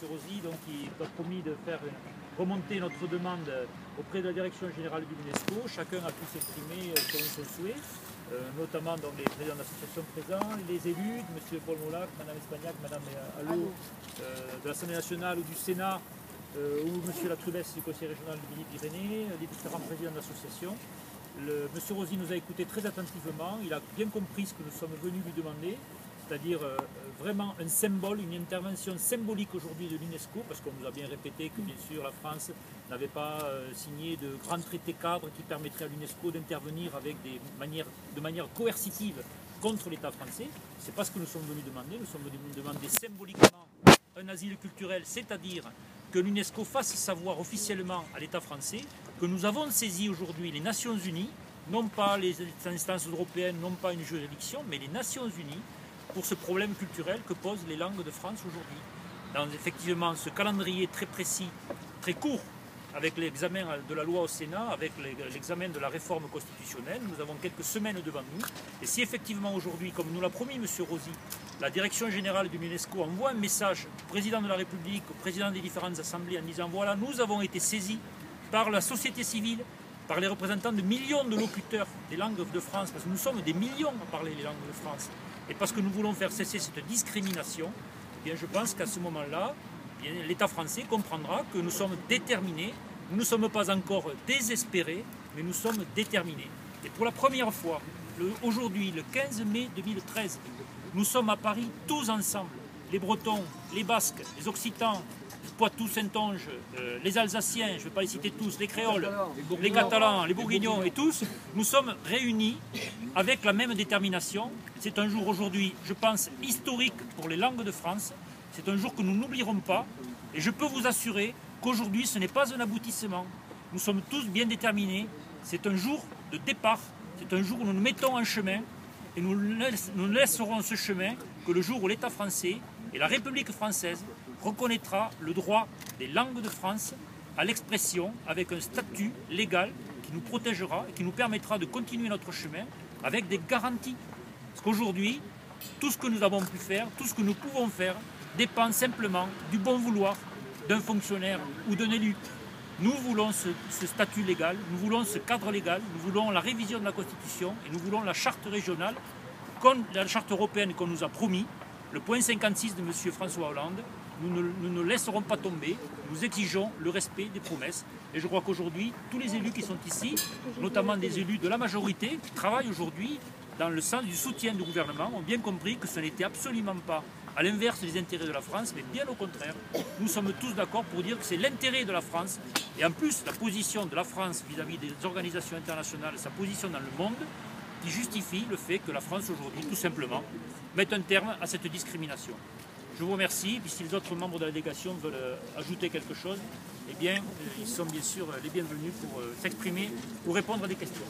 Rosy, donc, qui a promis de faire remonter notre demande auprès de la direction générale de l'UNESCO. Chacun a pu s'exprimer selon son souhait, notamment donc, les présidents d'associations présents, les élus, M. Paul Molac, Mme Espagnac, Mme Allo de l'Assemblée nationale ou du Sénat, ou M. Latrubès du Conseil régional de Midi-Pyrénées, les différents présidents d'associations. M. Rosy nous a écoutés très attentivement, il a bien compris ce que nous sommes venus lui demander, c'est-à-dire vraiment un symbole, une intervention symbolique aujourd'hui de l'UNESCO, parce qu'on nous a bien répété que bien sûr la France n'avait pas signé de grands traités cadres qui permettraient à l'UNESCO d'intervenir de manière coercitive contre l'État français. Ce n'est pas ce que nous sommes venus demander, nous sommes venus demander symboliquement un asile culturel, c'est-à-dire que l'UNESCO fasse savoir officiellement à l'État français que nous avons saisi aujourd'hui les Nations Unies, non pas les instances européennes, non pas une juridiction, mais les Nations Unies, pour ce problème culturel que posent les langues de France aujourd'hui. Dans effectivement ce calendrier très précis, très court, avec l'examen de la loi au Sénat, avec l'examen de la réforme constitutionnelle, nous avons quelques semaines devant nous. Et si effectivement aujourd'hui, comme nous l'a promis M. Rosy, la direction générale de l'UNESCO envoie un message au président de la République, au président des différentes assemblées, en disant voilà, nous avons été saisis par la société civile, par les représentants de millions de locuteurs des langues de France, parce que nous sommes des millions à parler les langues de France, et parce que nous voulons faire cesser cette discrimination, eh bien je pense qu'à ce moment-là, l'État français comprendra que nous sommes déterminés, nous ne sommes pas encore désespérés, mais nous sommes déterminés. Et pour la première fois, aujourd'hui, le 15 mai 2013, nous sommes à Paris tous ensemble, les Bretons, les Basques, les Occitans, Poitou-Saintonge, les Alsaciens, je ne vais pas les citer tous, les Créoles, les Catalans, les Bourguignons et tous, nous sommes réunis avec la même détermination. C'est un jour aujourd'hui, je pense, historique pour les langues de France. C'est un jour que nous n'oublierons pas. Et je peux vous assurer qu'aujourd'hui, ce n'est pas un aboutissement. Nous sommes tous bien déterminés. C'est un jour de départ. C'est un jour où nous nous mettons en chemin. Et nous ne laisserons ce chemin que le jour où l'État français et la République française reconnaîtra le droit des langues de France à l'expression avec un statut légal qui nous protégera et qui nous permettra de continuer notre chemin avec des garanties. Parce qu'aujourd'hui, tout ce que nous avons pu faire, tout ce que nous pouvons faire, dépend simplement du bon vouloir d'un fonctionnaire ou d'un élu. Nous voulons ce statut légal, nous voulons ce cadre légal, nous voulons la révision de la Constitution et nous voulons la charte régionale, comme la charte européenne qu'on nous a promis, le point 56 de M. François Hollande. Nous ne laisserons pas tomber, nous exigeons le respect des promesses. Et je crois qu'aujourd'hui, tous les élus qui sont ici, notamment des élus de la majorité, qui travaillent aujourd'hui dans le sens du soutien du gouvernement, ont bien compris que ce n'était absolument pas à l'inverse des intérêts de la France, mais bien au contraire. Nous sommes tous d'accord pour dire que c'est l'intérêt de la France, et en plus la position de la France vis-à-vis des organisations internationales, sa position dans le monde, qui justifie le fait que la France aujourd'hui, tout simplement, mette un terme à cette discrimination. Je vous remercie, puis si les autres membres de la délégation veulent ajouter quelque chose, eh bien, ils sont bien sûr les bienvenus pour s'exprimer, pour répondre à des questions.